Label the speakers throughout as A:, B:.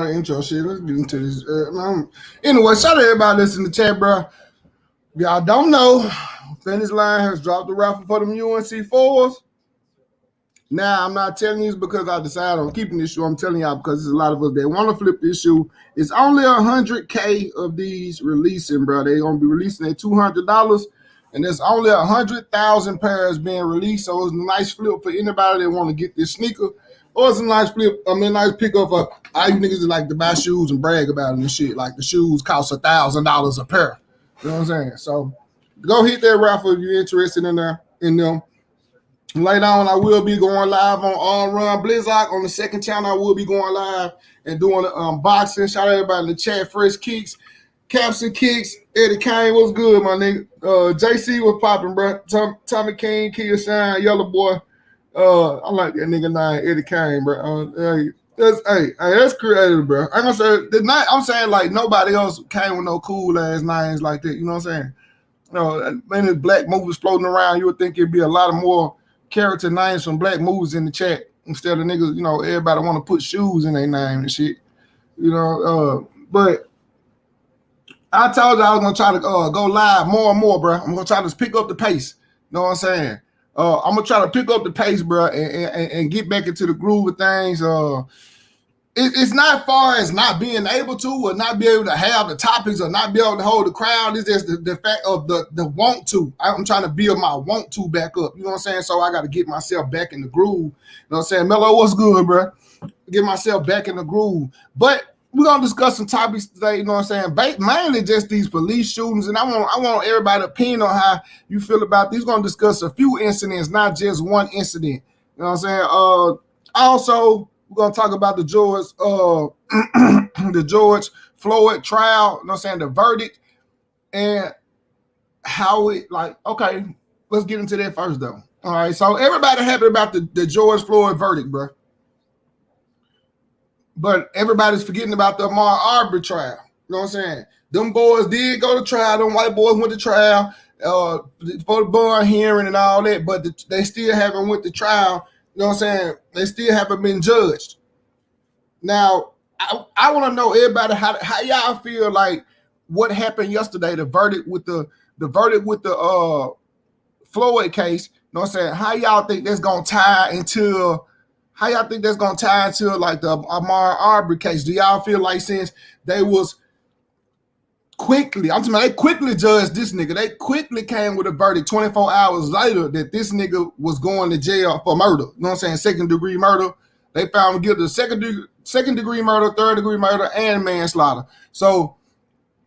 A: that intro shit. Let's get into this. Anyway, shout out to everybody listening to chat, bro. Y'all don't know, Finish Line has dropped the raffle for them UNC fours. Now, I'm not telling you this because I decided on keeping this shoe. I'm telling y'all because there's a lot of us that want to flip this shoe. It's only 100K of these releasing, bro. They're going to be releasing at $200, and there's only 100,000 pairs being released. So it's a nice flip for anybody that want to get this sneaker. Or it's a nice flip, nice pickup for all you niggas that like to buy shoes and brag about it and shit. Like the shoes cost $1,000 a pair. You know what I'm saying? So go hit that raffle if you're interested in them. Later on, I will be going live on Run Blizzard on the second channel. I will be going live and doing the unboxing. Shout out everybody in the chat. Fresh Kicks, Capson Kicks, Eddie Kane. What's good, my nigga? JC was popping, bro. Tommy King, Khia Shine, Yellow Boy. I like that nigga name, Eddie Kane, bro. That's creative, bro. I'm saying like nobody else came with no cool ass names like that. You know what I'm saying? Many black movies floating around. You would think it'd be a lot of more character names from black movies in the chat instead of niggas, everybody want to put shoes in their name and shit, but I told you I was going to try to go live more and more, bro. I'm going to try to pick up the pace. You know what I'm saying? I'm going to try to pick up the pace, bro, and get back into the groove of things. It's not far as not being able to or not be able to have the topics or not be able to hold the crowd. It's just the fact of the want to. I'm trying to build my want to back up. You know what I'm saying? So I got to get myself back in the groove. You know what I'm saying? Mello, what's good, bro? Get myself back in the groove. But we're going to discuss some topics today, you know what I'm saying? Mainly just these police shootings. And I want everybody's opinion on how you feel about these. We're going to discuss a few incidents, not just one incident. You know what I'm saying? Also, we're going to talk about the George Floyd trial, you know what I'm saying, the verdict, and how it, okay, let's get into that first, though. All right, so everybody happy about the George Floyd verdict, bro. But everybody's forgetting about the Ahmaud Arbery trial. You know what I'm saying? Them boys did go to trial. Them white boys went to trial for the bond hearing and all that, but they still haven't went to trial. You know what I'm saying? They still haven't been judged. Now, I want to know everybody how y'all feel like what happened yesterday, the verdict with the Floyd case. You know what I'm saying? How y'all think that's gonna tie into like the Ahmaud Arbery case? Do y'all feel like since they was quickly, they quickly judged this nigga, they quickly came with a verdict 24 hours later that this nigga was going to jail for murder? You know what I'm saying? Second degree murder. They found him guilty of second degree murder, third degree murder, and manslaughter. So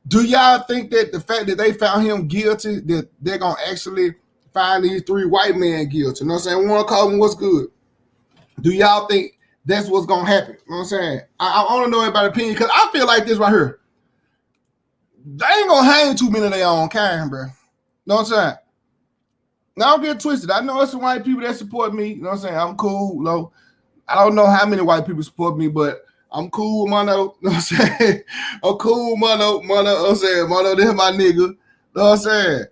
A: do y'all think that the fact that they found him guilty, that they're going to actually find these three white men guilty? You know what I'm saying? We want to call them what's good. Do y'all think that's what's going to happen? You know what I'm saying? I want to know everybody's opinion because I feel like this right here. They ain't going to hang too many of their own kind, bro. You know what I'm saying? Now, don't get twisted. I know there's some white people that support me. You know what I'm saying? I'm cool. I don't know how many white people support me, but I'm cool with Mono. You know what I'm saying? I'm cool with Mono. You know what I'm saying? Mono, this my nigga. You know what I'm saying?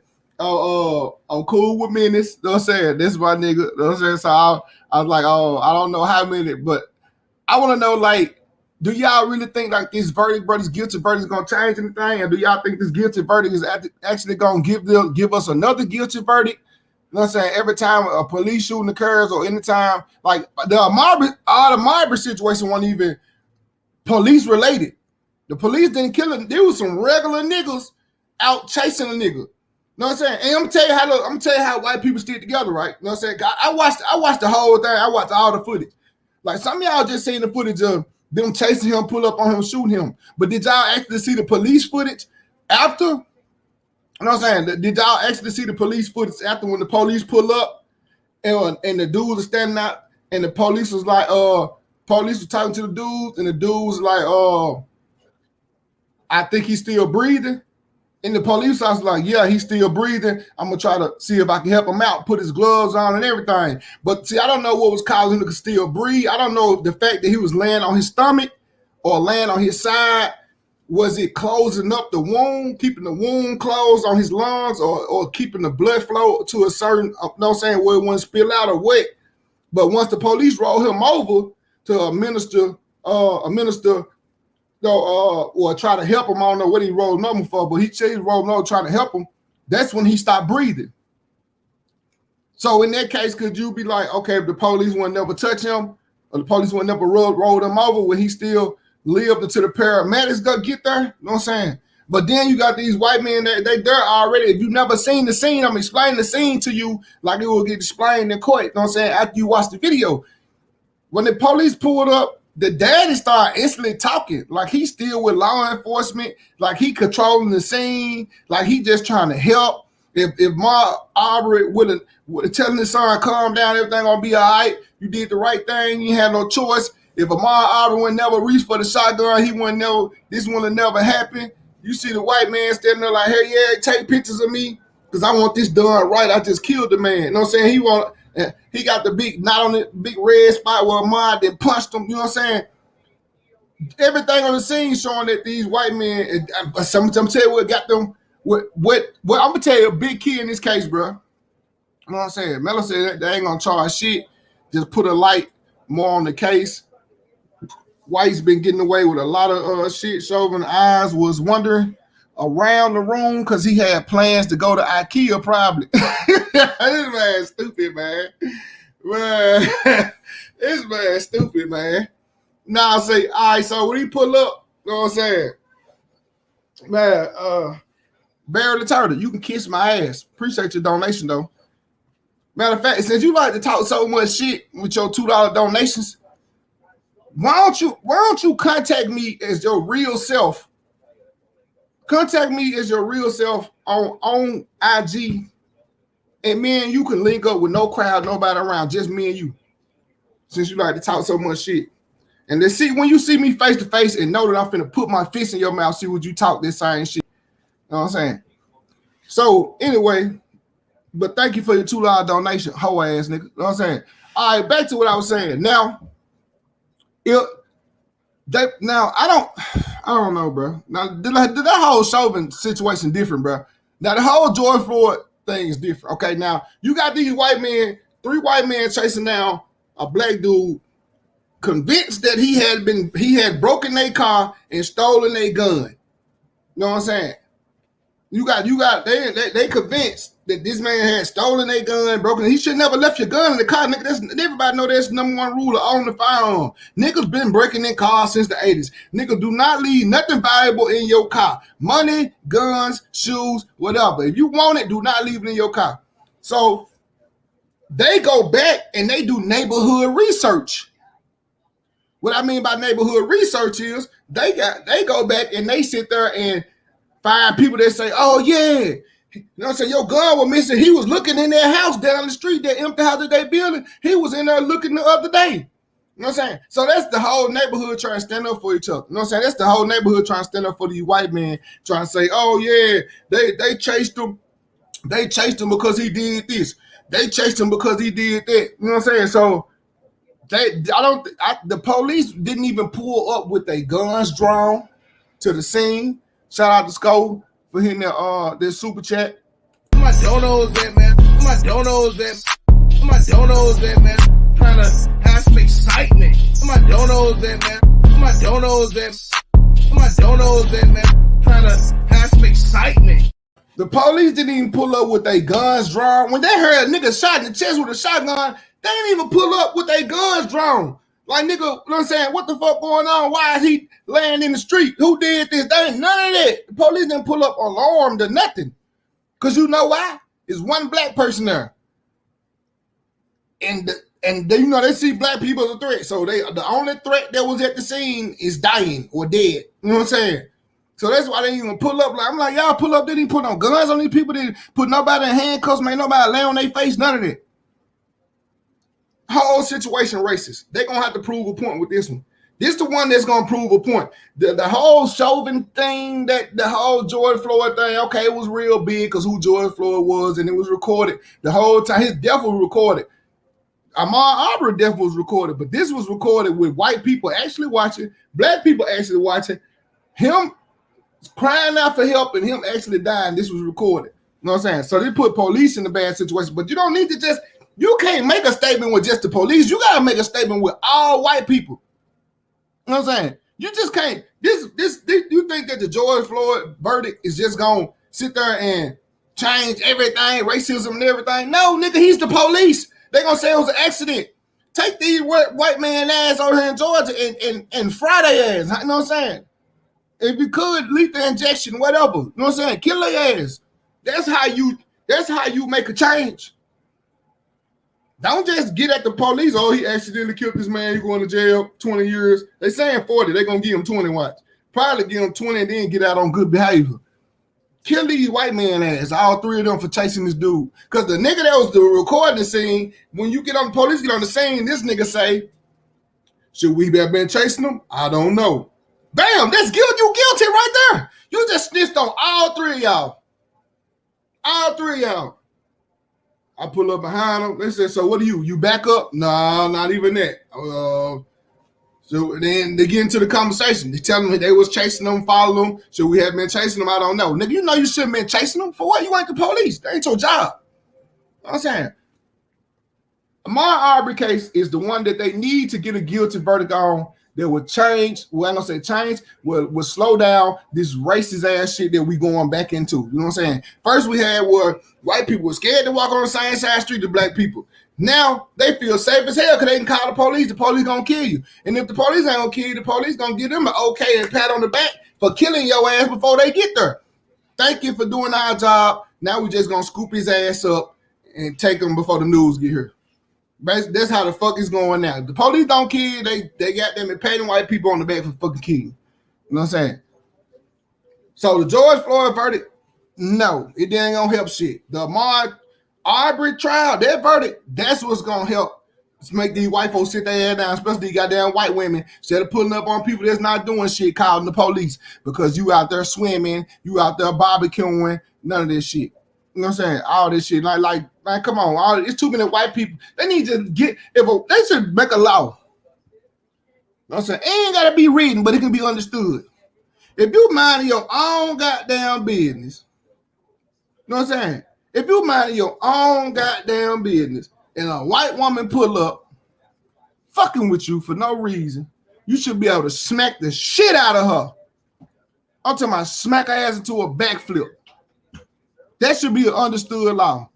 A: I'm cool with Menace. You know what I'm saying? This is my nigga. You know what I'm saying? So I was like, I don't know how many, but I want to know, do y'all really think this verdict, bro, this guilty verdict is going to change anything? And do y'all think this guilty verdict is actually going to give us another guilty verdict? You know what I'm saying? Every time a police shooting occurs or anytime, like the Marbury situation wasn't even police related. The police didn't kill him. There was some regular niggas out chasing a nigga. You know what I'm saying? And I'm gonna tell you how white people stick together, right? You know what I'm saying? I watched the whole thing. I watched all the footage. Like some of y'all just seen the footage of them chasing him, pull up on him, shooting him. But did y'all actually see the police footage after? You know what I'm saying? Did y'all actually see the police footage after when the police pull up and the dudes are standing out and the police was like, police was talking to the dudes and the dude was like, I think he's still breathing. And the police officer was like, yeah, he's still breathing. I'm going to try to see if I can help him out, put his gloves on and everything. But see, I don't know what was causing him to still breathe. I don't know if the fact that he was laying on his stomach or laying on his side, was it closing up the wound, keeping the wound closed on his lungs or keeping the blood flow to a certain, you know what I'm saying, where it wouldn't spill out or wet. But once the police rolled him over to administer or try to help him. I don't know what he rolled number for, but he said he rolled number trying to help him. That's when he stopped breathing. So in that case, could you be like, okay, if the police would never touch him, or the police would never roll him over, would he still live until the paramedics go get there? You know what I'm saying? But then you got these white men that they there already. If you never seen the scene, I'm explaining the scene to you like it will get explained in court. You know what I'm saying? After you watch the video. When the police pulled up, the daddy started instantly talking like he's still with law enforcement, like he controlling the scene, like he just trying to help. If Ma Aubrey would have telling his son, calm down, everything gonna be all right. You did the right thing. You had no choice. If Ahmaud Aubrey would never reach for the shotgun, he wouldn't know this would have never happened. You see the white man standing there like, hey, yeah, take pictures of me because I want this done right. I just killed the man. You know what I'm saying? He got the big, not on the big red spot where Ahmaud then punched him. You know what I'm saying? Everything on the scene showing that these white men, some tell you what got them. What I'm gonna tell you, a big key in this case, bro. You know what I'm saying? Mello said they ain't gonna charge shit. Just put a light more on the case. White's been getting away with a lot of shit. Chauvin Eyes was wandering around the room because he had plans to go to IKEA probably. This man stupid, man. This man stupid, man. Now I say, all right, so when he pull up, you know what I'm saying? Man, Barry the Turtle, you can kiss my ass. Appreciate your donation, though. Matter of fact, since you like to talk so much shit with your $2 donations, why don't you contact me as your real self? Contact me as your real self on IG, and me and you can link up with no crowd, nobody around, just me and you. Since you like to talk so much shit. And let's see, when you see me face to face and know that I'm finna put my fist in your mouth, see what you talk this same shit. You know what I'm saying? So now but thank you for your $2 donation, hoe ass nigga. You know what I'm saying? All right, back to what I was saying. Now, I don't know, bro. Now, that whole Chauvin situation different, bro. Now, the whole George Floyd thing is different. Okay, now, you got these white men, 3 white men chasing down a black dude, convinced that he had broken their car and stolen their gun. You know what I'm saying? They convinced that this man had stolen their gun, broken it. He should never left your gun in the car, nigga. Everybody know that's the #1 rule of owning the firearm. Niggas been breaking in cars since the 80s. Nigga, do not leave nothing valuable in your car. Money, guns, shoes, whatever. If you want it, do not leave it in your car. So they go back and they do neighborhood research. What I mean by neighborhood research is they go back and they sit there and find people that say, oh yeah, you know what I'm saying, your gun was missing. He was looking in their house down the street, that empty house that they building. He was in there looking the other day. You know what I'm saying? So that's the whole neighborhood trying to stand up for each other. You know what I'm saying? That's the whole neighborhood trying to stand up for these white men, trying to say, oh yeah, they chased him. They chased him because he did this. They chased him because he did that. You know what I'm saying? So the police didn't even pull up with their guns drawn to the scene. Shout out to Skull for hitting their super chat.
B: My donos there, man. My donos there, man. Trying to have some excitement. My donos there, man. My donos there, man. Trying to have some excitement.
A: The police didn't even pull up with their guns drawn. When they heard a nigga shot in the chest with a shotgun, they didn't even pull up with their guns drawn. Like, nigga, you know what I'm saying? What the fuck going on? Why is he laying in the street? Who did this? They ain't none of that. The police didn't pull up alarmed or nothing. Because you know why? There's one black person there. And they, you know, they see black people as a threat. So the only threat that was at the scene is dying or dead. You know what I'm saying? So that's why they didn't even pull up. Like, I'm like, y'all pull up. They didn't put no guns on these people. They didn't put nobody in handcuffs. Made nobody lay on their face. None of that. Whole situation racist. They're going to have to prove a point with this one. This the one that's going to prove a point. The whole Chauvin thing, the whole George Floyd thing, okay, it was real big because who George Floyd was, and it was recorded the whole time. His death was recorded. Ahmaud Aubrey's death was recorded, but this was recorded with white people actually watching, black people actually watching, him crying out for help and him actually dying. This was recorded. You know what I'm saying? So they put police in a bad situation, but you don't need to just, you can't make a statement with just the police. You got to make a statement with all white people. You know what I'm saying? You just can't. This. You think that the George Floyd verdict is just gonna sit there and change everything, racism and everything? No, nigga, he's the police. They gonna say it was an accident. Take these white man ass over here in Georgia and fry their ass. You know what I'm saying? If you could, lethal injection, whatever. You know what I'm saying? Kill their ass. That's how you make a change. Don't just get at the police. Oh, he accidentally killed this man. He's going to jail 20 years. They saying 40. They're going to give him 20 watch. Probably give him 20 and then get out on good behavior. Kill these white man ass, all three of them, for chasing this dude. Because the nigga that was the recording scene, when you get on the police, get on the scene, this nigga say, should we have been chasing him? I don't know. Bam, that's guilty. You guilty right there. You just snitched on all three of y'all. All three of y'all. I pull up behind them. They said, so what do you? You back up? No, not even that. So then they get into the conversation. They tell them they was chasing them, following them. Should we have been chasing them? I don't know. Nigga, you know you shouldn't have been chasing them. For what? You ain't the police. That ain't your job. You know what I'm saying? Ahmaud Arbery case is the one that they need to get a guilty verdict on that would change, well, I'm going to say change, would slow down this racist ass shit that we going back into. You know what I'm saying? First we had where white people were scared to walk on the same side street to black people. Now they feel safe as hell because they can call the police. The police going to kill you. And if the police ain't going to kill you, the police going to give them an okay and pat on the back for killing your ass before they get there. Thank you for doing our job. Now we just going to scoop his ass up and take him before the news get here. That's how the fuck it's going now. The police don't kill, they got them and patting white people on the back for fucking killing. You know what I'm saying? So the George Floyd verdict, no, it ain't gonna help shit. The Ahmaud Arbery trial, that verdict, that's what's gonna help. Let's make these white folks sit their ass down, especially these goddamn white women, instead of pulling up on people that's not doing shit, calling the police because you out there swimming, you out there barbecuing, none of this shit. You know what I'm saying? All this shit, like, come on, it's too many white people. They need to they should make a law. You know what I'm saying? It ain't gotta be written, but it can be understood. If you mind your own goddamn business, you know what I'm saying? If you mind your own goddamn business and a white woman pull up, fucking with you for no reason, you should be able to smack the shit out of her. I'm talking about smack her ass into a backflip. That should be an understood law.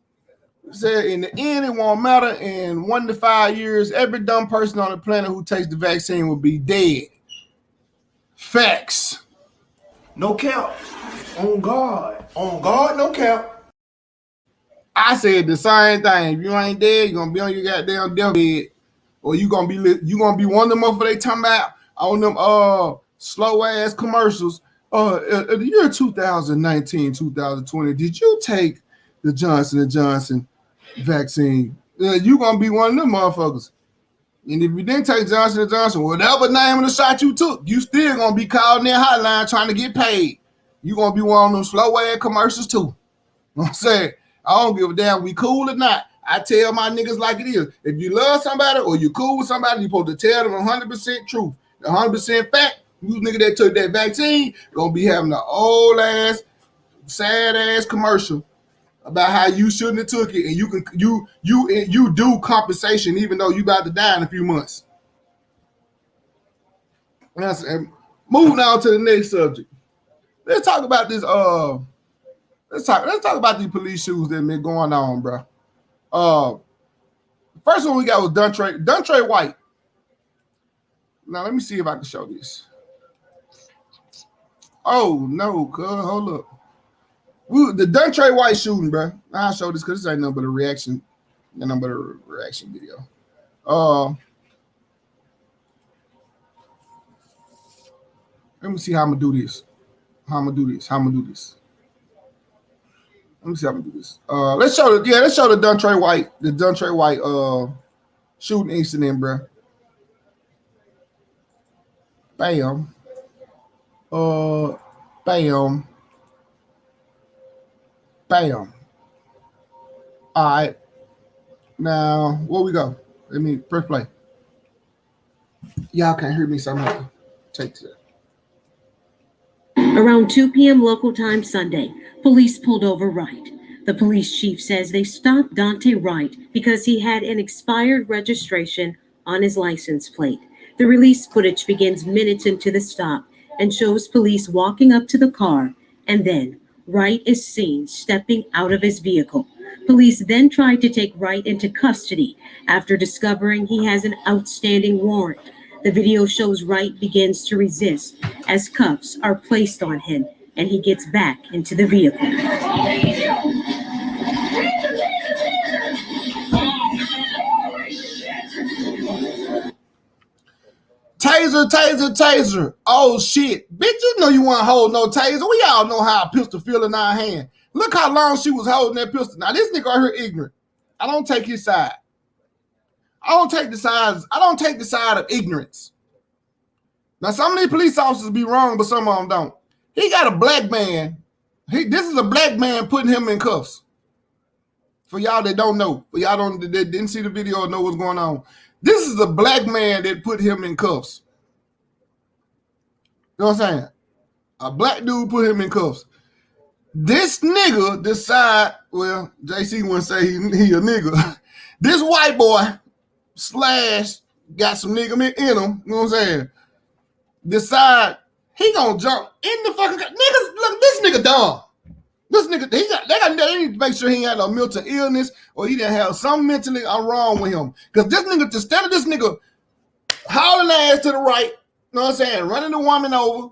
A: Said in the end, it won't matter. In 1 to 5 years, every dumb person on the planet who takes the vaccine will be dead. Facts.
B: No cap. On God. On God, no cap.
A: I said the same thing. If you ain't dead, you're gonna be on your goddamn deathbed, or you gonna be one of them motherfuckers they talking about on them slow ass commercials. The year 2019, 2020, did you take the Johnson & Johnson vaccine? You gonna be one of them motherfuckers. And if you didn't take Johnson & Johnson, whatever name of the shot you took, you still gonna be calling their hotline trying to get paid. You gonna be one of them slow ass commercials too. You know what I'm saying? I don't give a damn we cool or not. I tell my niggas like it is. If you love somebody or you cool with somebody, you supposed to tell them 100% truth, 100% fact. You nigga that took that vaccine gonna be having an old ass, sad ass commercial about how you shouldn't have took it, and you do compensation even though you about to die in a few months. And moving on to the next subject. Let's talk about this. Let's talk about these police shootings that been going on, bro. First one we got was Dontre White. Now let me see if I can show this. Oh no, cuz hold up. The Dontre White shooting, bro. I'll show this because this ain't nothing but a reaction. Nothing but a reaction video. Let me see how I'm gonna do this. Let me see how I'm gonna do this. Let's show the Dontre White shooting incident, bro. Bam. Bam. Bam. All right. Now, where we go? Let me press play. Y'all can't hear me, so I'm going to take that.
C: Around 2 p.m. local time Sunday, police pulled over Wright. The police chief says they stopped Dante Wright because he had an expired registration on his license plate. The release footage begins minutes into the stop and shows police walking up to the car, and then Wright is seen stepping out of his vehicle. Police then tried to take Wright into custody after discovering he has an outstanding warrant. The video shows Wright begins to resist as cuffs are placed on him and he gets back into the vehicle.
A: Taser, taser, taser. Oh shit. Bitch, you know you want to hold no taser. We all know how a pistol feel in our hand. Look how long she was holding that pistol. Now this nigga right here ignorant. I don't take his side. I don't take the side of ignorance. Now some of these police officers be wrong, but some of them don't. He got a black man. This is a black man putting him in cuffs. For y'all that don't know, for y'all that didn't see the video or know what's going on. This is a black man that put him in cuffs. You know what I'm saying? A black dude put him in cuffs. This nigga decide, well, JC wouldn't say he a nigga. This white boy / got some nigga in him, you know what I'm saying? Decide he gonna jump in the fucking niggas. Look, this nigga dumb. This nigga, they need to make sure he ain't had no mental illness or he didn't have something mentally wrong with him. Because this nigga, instead of this nigga hauling ass to the right, you know what I'm saying, running the woman over,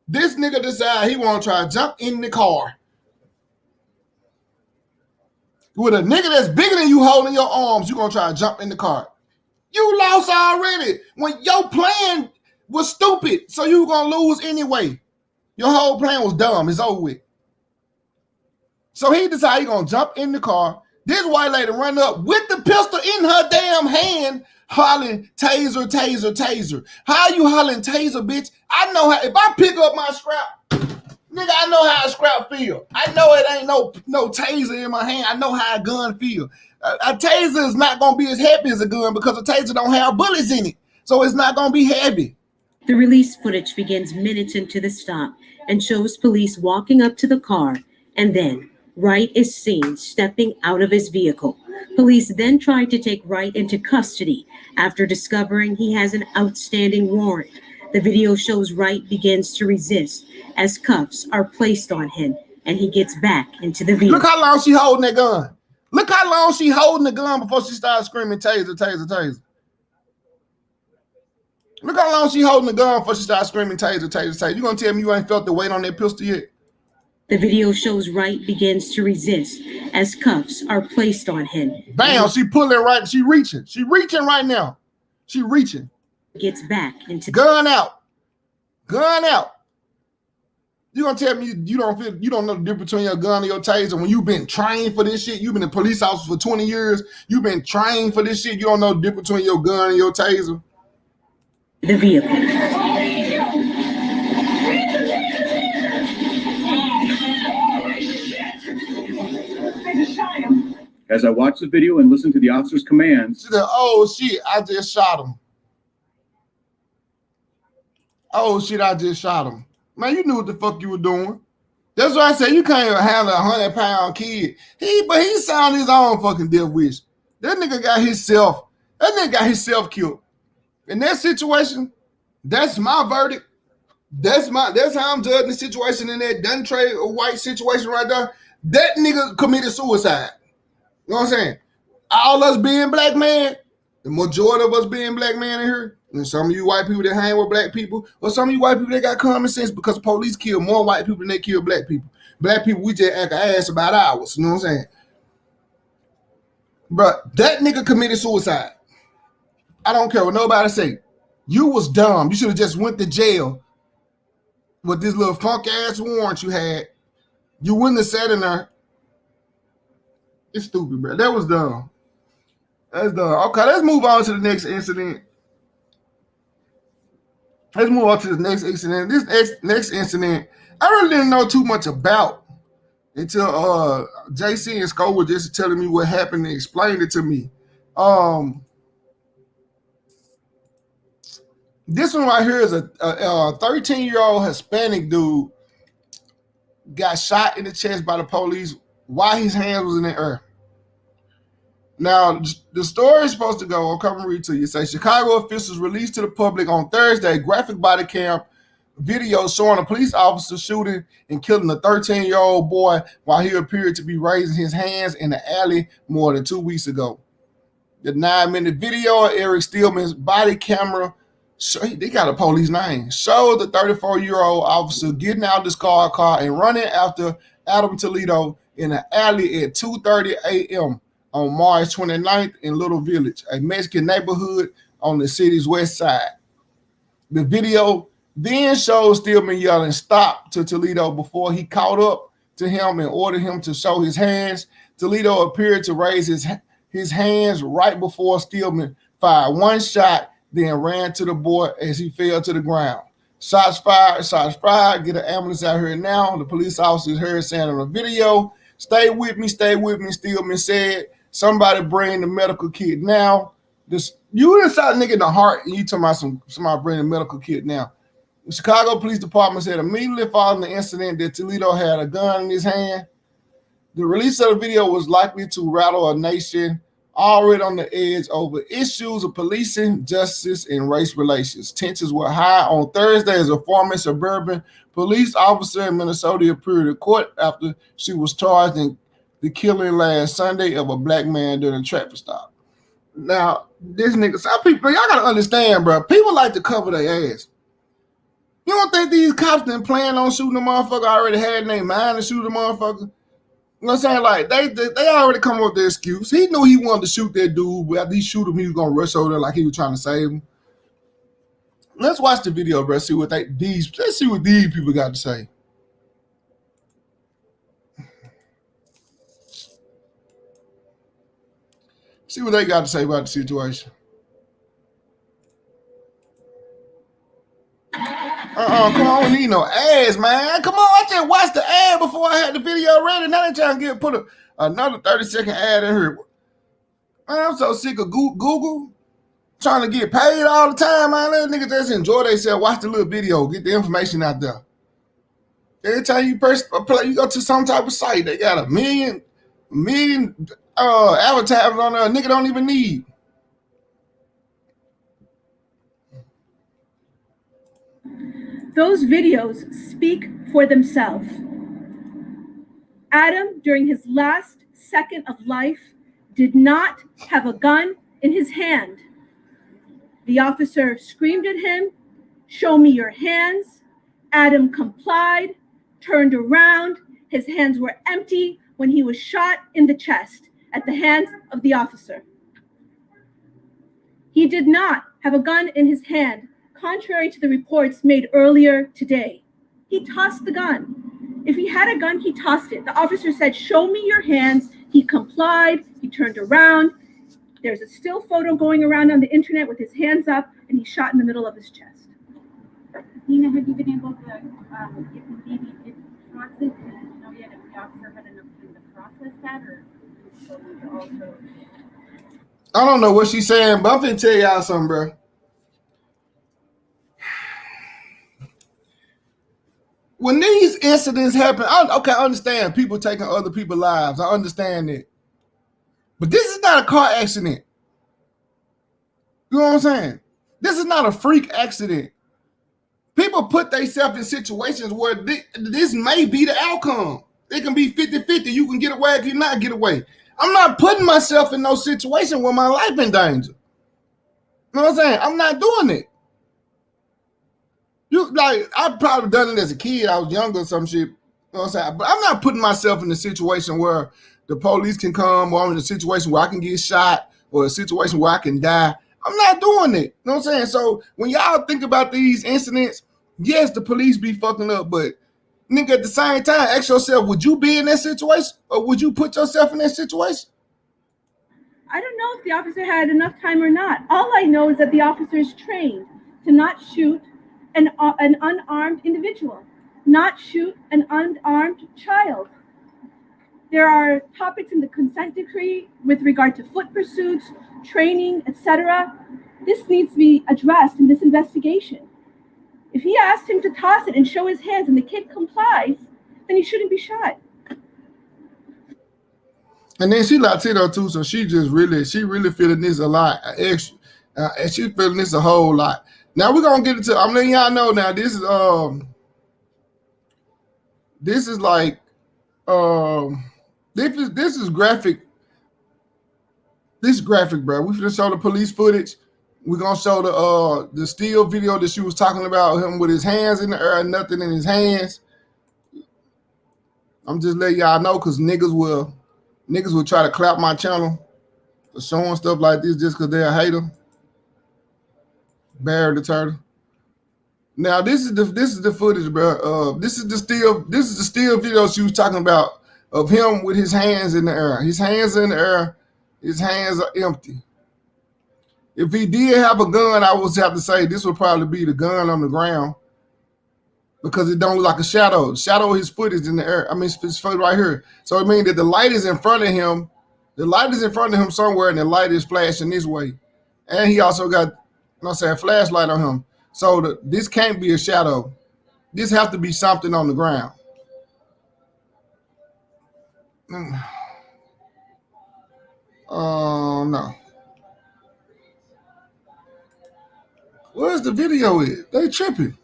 A: this nigga decide he want to try to jump in the car. With a nigga that's bigger than you holding your arms, you going to try to jump in the car. You lost already when your plan was stupid, so you were going to lose anyway. Your whole plan was dumb. It's over with. So he decided he gonna jump in the car. This white lady run up with the pistol in her damn hand, hollering, taser, taser, taser. How you hollering taser, bitch? I know how, if I pick up my scrap, nigga, I know how a scrap feel. I know it ain't no taser in my hand. I know how a gun feel. A taser is not gonna be as heavy as a gun because a taser don't have bullets in it. So it's not gonna be heavy.
C: The release footage begins minutes into the stop and shows police walking up to the car, and then Wright is seen stepping out of his vehicle. Police then tried to take Wright into custody after discovering he has an outstanding warrant. The video shows Wright begins to resist as cuffs are placed on him and he gets back into the vehicle.
A: Look how long she holding that gun. Look how long she holding the gun before she starts screaming taser, taser, taser. Look how long she holding the gun before she starts screaming taser, taser, taser. You gonna tell me you ain't felt the weight on that pistol yet?
C: The video shows Wright begins to resist as cuffs are placed on him.
A: Bam, she pulling right, she reaching. She reaching right now. She reaching.
C: Gets back into
A: gun out. Gun out. You gonna tell me you don't know the difference between your gun and your taser when you've been trained for this shit? You've been a police officer for 20 years. You've been trained for this shit. You don't know the difference between your gun and your taser.
C: The vehicle.
D: As I watched the video and listened to the officer's commands,
A: she said, oh shit, I just shot him. Oh shit, I just shot him. Man, you knew what the fuck you were doing. That's why I said you can't even handle a 100-pound kid. But he sounded his own fucking death wish. That nigga got himself killed. In that situation, that's my verdict. That's how I'm judging the situation in that done trade or white situation right there. That nigga committed suicide. You know what I'm saying? All us being black men, the majority of us being black men in here, and some of you white people that hang with black people, or some of you white people that got common sense because police kill more white people than they kill black people. Black people, we just act an ass about ours. You know what I'm saying? But that nigga committed suicide. I don't care what nobody say. You was dumb. You should have just went to jail with this little funk ass warrant you had. You wouldn't have sat in there. It's stupid, bro. That was dumb. That's dumb. Okay, let's move on to the next incident. Let's move on to the next incident. This next incident, I really didn't know too much about until JC and Sco were just telling me what happened and explained it to me. This one right here is a 13-year-old Hispanic dude got shot in the chest by the police while his hands was in the air. Now, the story is supposed to go, I'll come and read to you. It says Chicago officials released to the public on Thursday graphic body cam video showing a police officer shooting and killing a 13-year-old boy while he appeared to be raising his hands in the alley more than 2 weeks ago. The 9-minute video of Eric Steelman's body camera, they got a police name, showed the 34-year-old officer getting out of the squad car and running after Adam Toledo in an alley at 2:30 a.m. on March 29th in Little Village, a Mexican neighborhood on the city's west side. The video then shows Steelman yelling "stop" to Toledo before he caught up to him and ordered him to show his hands. Toledo appeared to raise his hands right before Steelman fired one shot, then ran to the boy as he fell to the ground. Shots fired, get an ambulance out here now. The police officers heard saying on the video, stay with me, Steelman said. Somebody bring the medical kit now. You done shot a nigga in the heart and you talking about somebody bring the medical kit now. The Chicago Police Department said immediately following the incident that Toledo had a gun in his hand. The release of the video was likely to rattle a nation already on the edge over issues of policing, justice, and race relations. Tensions were high on Thursday as a former suburban police officer in Minnesota appeared in court after she was charged in the killing last Sunday of a black man during a traffic stop. Now, this nigga, some people, y'all gotta understand, bro. People like to cover their ass. You don't think these cops didn't plan on shooting the motherfucker? Already had in their mind to shoot the motherfucker? You know what I'm saying? Like, they already come up with their excuse. He knew he wanted to shoot that dude, but after he shoot him, he was gonna rush over there like he was trying to save him. Let's watch the video, bro. Let's see what these people got to say. See what they got to say about the situation. Come on, we need no ads, man. Come on, I just watched the ad before I had the video ready. Now they trying to put another 30-second ad in here. Man, I'm so sick of Google trying to get paid all the time, man. Let niggas just enjoy themselves, watch the little video, get the information out there. Every time you go to some type of site, they got a million advertisers on there a nigga don't even need.
E: Those videos speak for themselves. Adam, during his last second of life, did not have a gun in his hand. The officer screamed at him, "Show me your hands." Adam complied, turned around. His hands were empty when he was shot in the chest at the hands of the officer. He did not have a gun in his hand, contrary to the reports made earlier today. He tossed the gun. If he had a gun, he tossed it. The officer said, "Show me your hands." He complied. He turned around. There's a still photo going around on the internet with his hands up, and he's shot in the middle of his chest.
F: Nina, have you been able to, if maybe did process, do you know yet if the officer had enough time to process that, or also?
A: I don't know what she's saying, but I'm finna tell y'all something, bro. When these incidents happen, I understand people taking other people's lives. I understand it. But this is not a car accident. You know what I'm saying? This is not a freak accident. People put themselves in situations where this may be the outcome. It can be 50-50. You can get away, you cannot get away. I'm not putting myself in no situation where my life in danger. You know what I'm saying? I'm not doing it. I've probably done it as a kid. I was younger or some shit. You know what I'm saying? But I'm not putting myself in a situation where the police can come, or I'm in a situation where I can get shot, or a situation where I can die. I'm not doing it. You know what I'm saying? So when y'all think about these incidents, yes, the police be fucking up, but nigga, at the same time, ask yourself, would you be in that situation, or would you put yourself in that situation?
E: I don't know if the officer had enough time or not. All I know is that the officer is trained to not shoot an unarmed individual, not shoot an unarmed child. There are topics in the consent decree with regard to foot pursuits, training, etc. This needs to be addressed in this investigation. If he asked him to toss it and show his hands and the kid complies, then he shouldn't be shot.
A: And then she Latino too, so she really feeling this a lot extra, and she feeling this a whole lot. Now we're gonna get into. I'm letting y'all know now. This is like this is graphic. This is graphic, bro. We finna show the police footage. We're gonna show the still video that she was talking about him with his hands in the air and nothing in his hands. I'm just letting y'all know because niggas will try to clap my channel for showing stuff like this just because they're a hater. Barry the turtle. Now this is the footage, bro. This is the still video she was talking about of him with his hands in the air. His hands in the air. His hands are empty. If he did have a gun, I would have to say this would probably be the gun on the ground because it don't look like a shadow. Shadow of his foot is in the air. I mean, his foot right here. So it means that the light is in front of him. The light is in front of him somewhere, and the light is flashing this way. And he also got, a flashlight on him. So this can't be a shadow. This has to be something on the ground. No. Where's the video at? They tripping.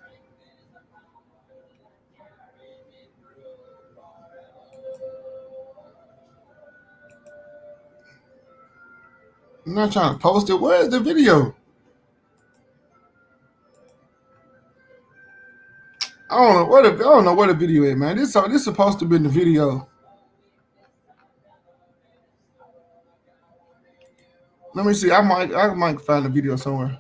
A: I'm not trying to post it. Where's the video? I don't know where the video is, man. This supposed to be in the video. Let me see. I might find the video somewhere.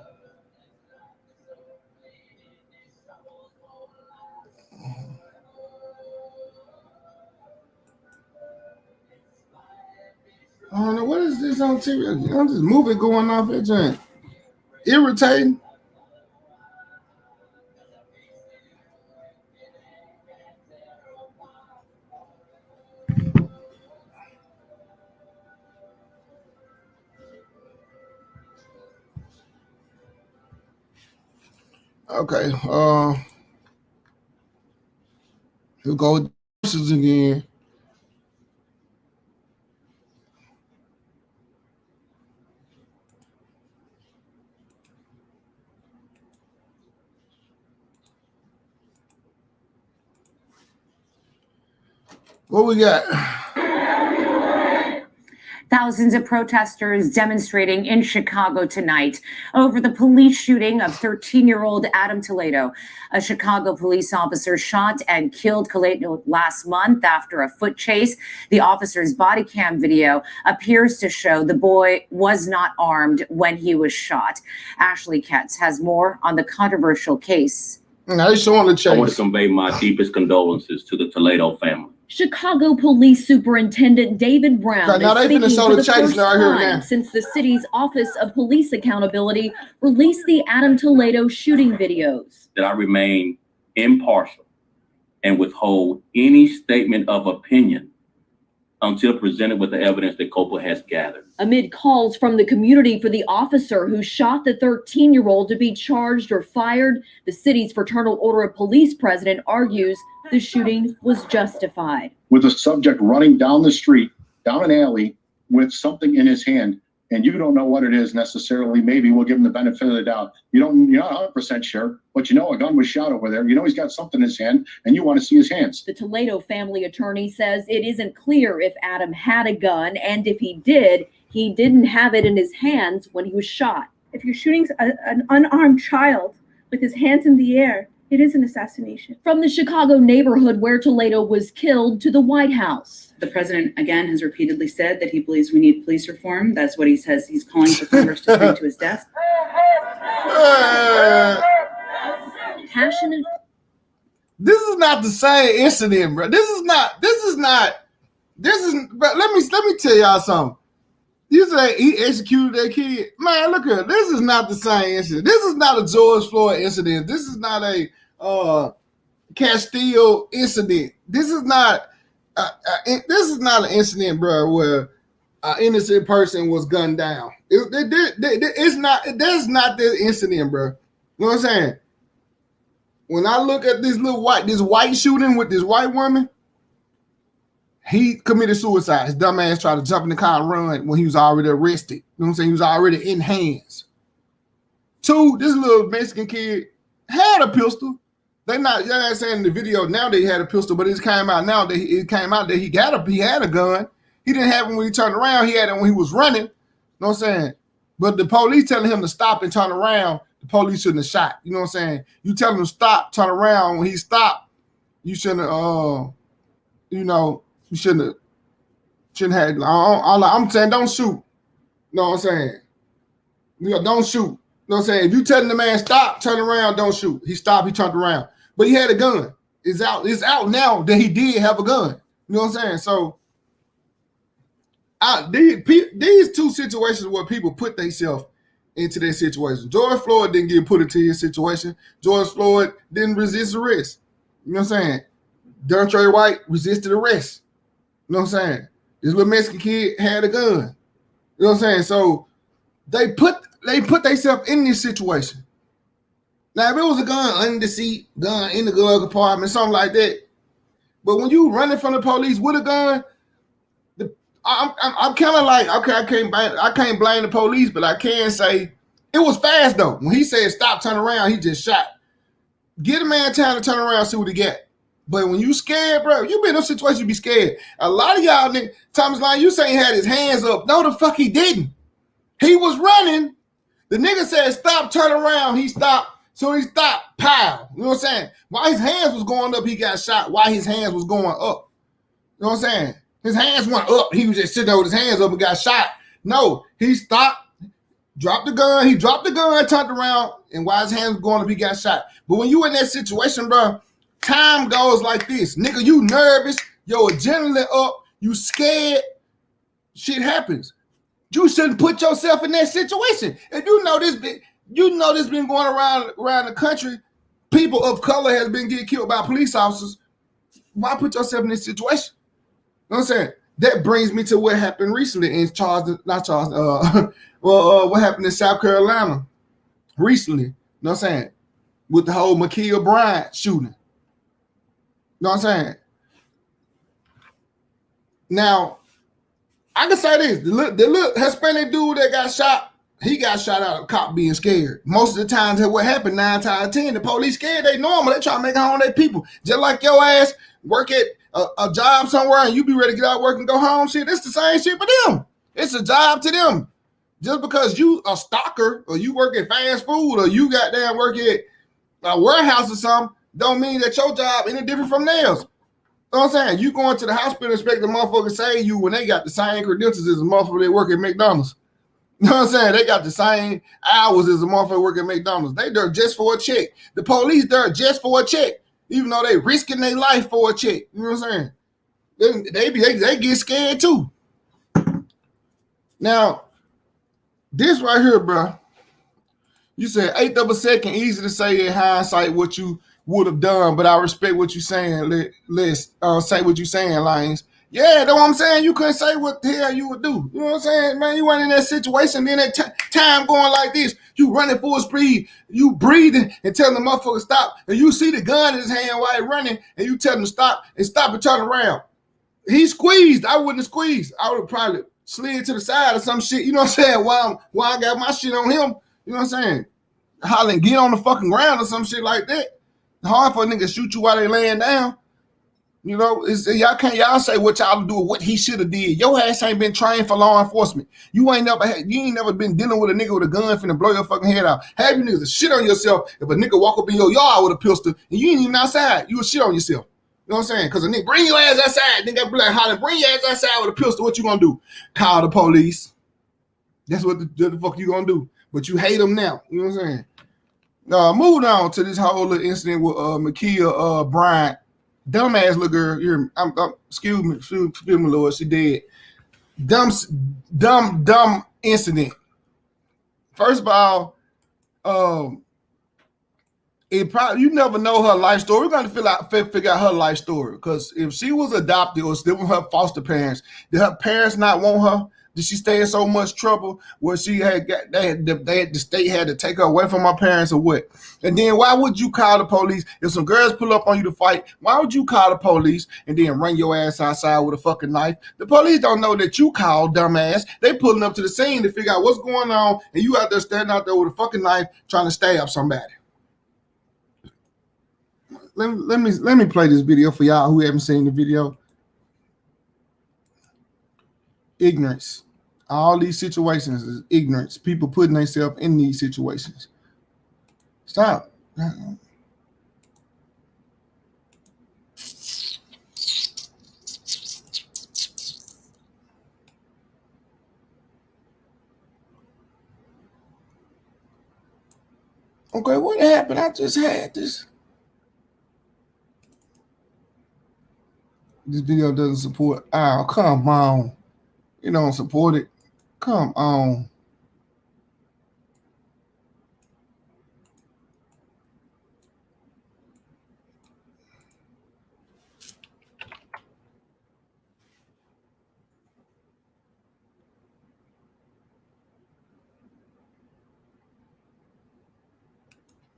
A: I don't know what is this on TV. I'm just moving going off that joint. Irritating. Okay. He'll go with the again. What we got?
G: Thousands of protesters demonstrating in Chicago tonight over the police shooting of 13-year-old Adam Toledo. A Chicago police officer shot and killed Toledo last month after a foot chase. The officer's body cam video appears to show the boy was not armed when he was shot. Ashley Katz has more on the controversial case.
A: Now they showing the chase.
H: I want to convey my deepest condolences to the Toledo family.
I: Chicago Police Superintendent David Brown is speaking for the first time since the city's Office of Police Accountability released the Adam Toledo shooting videos.
H: That I remain impartial and withhold any statement of opinion until presented with the evidence that COPA has gathered.
I: Amid calls from the community for the officer who shot the 13-year-old to be charged or fired, the city's Fraternal Order of Police president argues the shooting was justified.
J: With a subject running down the street, down an alley, with something in his hand, and you don't know what it is necessarily, maybe we'll give him the benefit of the doubt. You're not 100% sure, but a gun was shot over there. He's got something in his hand, and you want to see his hands.
I: The Toledo family attorney says it isn't clear if Adam had a gun, and if he did, he didn't have it in his hands when he was shot.
E: If you're shooting an unarmed child with his hands in the air, it is an assassination.
I: From the Chicago neighborhood where Toledo was killed to the White House.
K: The president, again, has repeatedly said that he believes we need police reform. That's what he says. He's calling for Congress to bring to his desk.
I: Passionate.
A: This is not the same incident, bro. But let me tell y'all something. You say he executed that kid. Man, look here. This is not the same incident. This is not a George Floyd incident. This is not a Castile incident. This is not an incident, bro, where an innocent person was gunned down. It's not. That's not the incident, bro. You know what I'm saying? When I look at this white shooting with this white woman, He committed suicide. His dumb ass tried to jump in the car and run when he was already arrested. You know what I'm saying? He was already in hands. 2, this little Mexican kid had a pistol. They're not saying in the video now that he had a pistol, but it came out now that he had a gun. He didn't have it when he turned around. He had it when he was running. You know what I'm saying? But the police telling him to stop and turn around, the police shouldn't have shot. You know what I'm saying? You tell him to stop, turn around. When he stopped, you shouldn't have, you shouldn't have. I'm saying don't shoot. You know what I'm saying? Don't shoot. You know what I'm saying? If you telling the man stop, turn around, don't shoot. He stopped, he turned around. But he had a gun. It's out now that he did have a gun. You know what I'm saying? So these 2 situations where people put themselves into their situation. George Floyd didn't get put into his situation. George Floyd didn't resist arrest. You know what I'm saying? Deontay White resisted arrest. You know what I'm saying? This little Mexican kid had a gun. You know what I'm saying? So they put themselves in this situation. Now, if it was a gun under the seat, gun in the glove compartment, something like that. But when you running from the police with a gun, I'm kind of like, okay, I can't blame the police, but I can say it was fast though. When he said stop, turn around, he just shot. Get a man time to turn around, see what he got. But when you scared, bro, you been in a situation, you be scared. A lot of y'all, Thomas Line, you saying he had his hands up. No, the fuck he didn't. He was running. The nigga said stop, turn around. He stopped. So he stopped, pow. You know what I'm saying? While his hands was going up, he got shot. While his hands was going up. You know what I'm saying? His hands went up. He was just sitting there with his hands up and got shot. No, he stopped, dropped the gun. He dropped the gun, turned around, and while his hands were going up, he got shot. But when you in that situation, bro, time goes like this. Nigga, you nervous. Your adrenaline up. You scared. Shit happens. You shouldn't put yourself in that situation. If you know this been going around the country, people of color has been getting killed by police officers. Why put yourself in this situation? You know what I'm saying? That brings me to what happened recently in what happened in South Carolina recently. You know what I'm saying? With the whole Khia Bryant shooting. You know what I'm saying? Now, I can say this. The little Hispanic dude that got shot, he got shot out of a cop being scared. Most of the times, what happened, 9 times out of 10, the police scared. They normal. They try to make it home their people. Just like your ass work at a job somewhere and you be ready to get out of work and go home. Shit, it's the same shit for them. It's a job to them. Just because you a stalker or you work at fast food or you goddamn work at a warehouse or something, don't mean that your job any different from theirs. You know what I'm saying? You going to the hospital expect the motherfucker say you when they got the same credentials as a motherfucker that work at McDonald's. You know what I'm saying? They got the same hours as a motherfucker working at McDonald's. They there just for a check. The police there just for a check, even though they risking their life for a check. You know what I'm saying? They get scared too. Now, this right here, bro. You said 1/8 of a second, easy to say in hindsight what you would have done, but I respect what you're saying. Let's say what you're saying, Lions. Yeah, that's what I'm saying. You couldn't say what the hell you would do. You know what I'm saying, man? You weren't in that situation. Then that time going like this, you running full speed, you breathing and telling the motherfucker stop, and you see the gun in his hand while he's running, and you tell him to stop and turn around. He squeezed. I wouldn't have squeezed. I would have probably slid to the side or some shit. You know what I'm saying? While I got my shit on him. You know what I'm saying? Hollering, get on the fucking ground or some shit like that. It's hard for a nigga to shoot you while they laying down. You know, y'all say what y'all do or what he should have did. Your ass ain't been trained for law enforcement. You ain't never been dealing with a nigga with a gun finna blow your fucking head out. Have you niggas to shit on yourself if a nigga walk up in your yard with a pistol and you ain't even outside, you would shit on yourself. You know what I'm saying? Because a nigga bring your ass outside, nigga be like hollering, bring your ass outside with a pistol. What you gonna do? Call the police. That's what the fuck you gonna do. But you hate them now. You know what I'm saying? Moving on to this whole little incident with Khia Bryant. Dumbass little girl. Excuse me, Lord. She dead. Dumb incident. First of all, you never know her life story. We're gonna figure out her life story because if she was adopted or still with her foster parents, did her parents not want her? Did she stay in so much trouble where she had got the state had to take her away from her parents or what? And then why would you call the police if some girls pull up on you to fight? Why would you call the police and then run your ass outside with a fucking knife? The police don't know that you called, dumbass. They pulling up to the scene to figure out what's going on, and you out there standing out there with a fucking knife trying to stab somebody. Let me play this video for y'all who haven't seen the video. Ignorance. All these situations is ignorance. People putting themselves in these situations. Stop. Okay, what happened? I just had this. This video doesn't support. Oh, come on. You don't support it. Come on.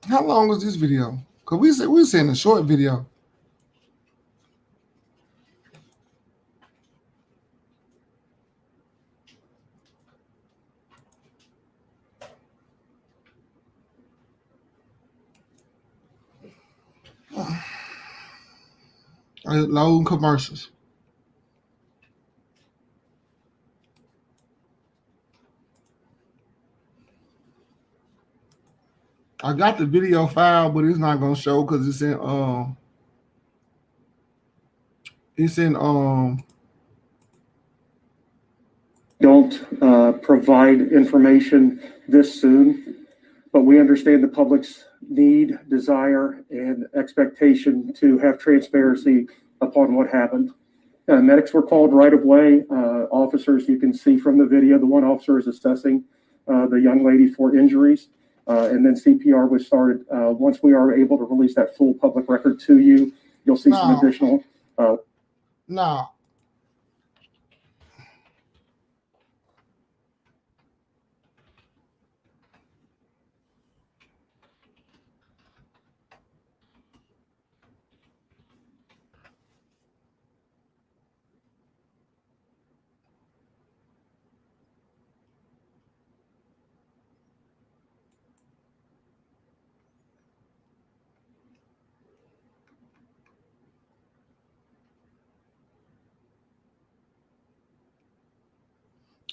A: How long was this video? Because we seen a short video. Load commercials. I got the video file, but it's not gonna show because it's in
L: don't provide information this soon, but we understand the public's need, desire, and expectation to have transparency upon what happened. Medics were called right away. Officers, you can see from the video, the one officer is assessing the young lady for injuries, and then CPR was started. Once we are able to release that full public record to you, you'll see some additional.
A: No.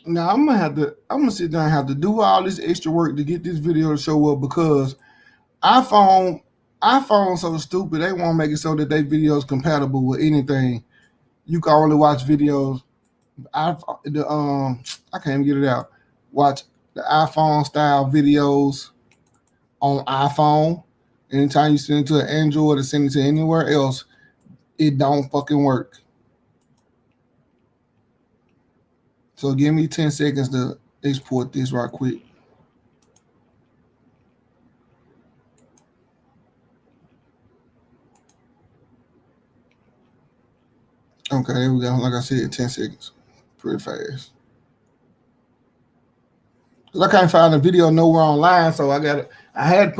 A: Now I'm gonna sit down and have to do all this extra work to get this video to show up because iPhone so stupid they won't make it so that their video is compatible with anything. You can only watch videos. I can't even get it out. Watch the iPhone style videos on iPhone. Anytime you send it to an Android or send it to anywhere else, it don't fucking work. So give me 10 seconds to export this right quick. Okay, there we go. Like I said, 10 seconds. Pretty fast. Because I can't find the video nowhere online, so I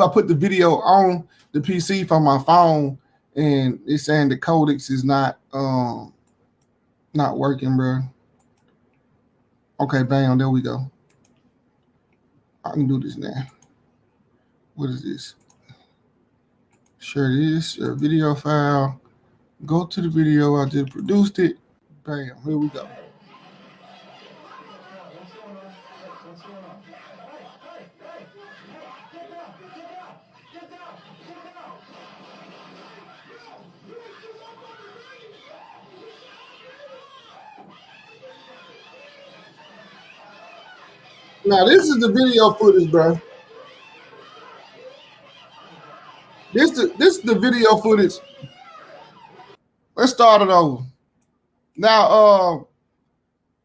A: put the video on the PC from my phone, and it's saying the codecs is not working, bro. Okay, bam, there we go. I can do this now. What is this? Share this, share video file. Go to the video. I just produced it. Bam, here we go. Now this is the video footage, bro. This is the video footage. Let's start it over. Now,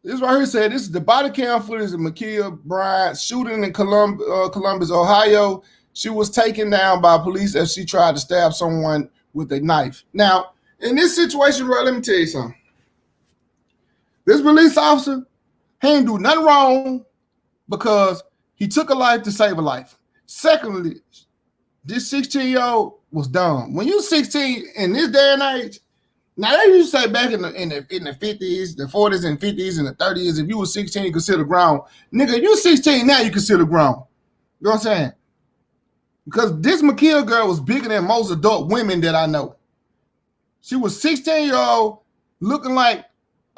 A: this right here said this is the body cam footage of Khia Bryant shooting in Columbus, Ohio. She was taken down by police as she tried to stab someone with a knife. Now, in this situation, bro, let me tell you something. This police officer, He ain't do nothing wrong because he took a life to save a life. Secondly, this 16-year-old was dumb. When you 16 in this day and age, now they used to say back in the 50s, the 40s and 50s and the 30s, if you were 16, you consider grown. Nigga, if you 16 now, you consider grown. You know what I'm saying? Because this McKill girl was bigger than most adult women that I know. She was 16-year-old, looking like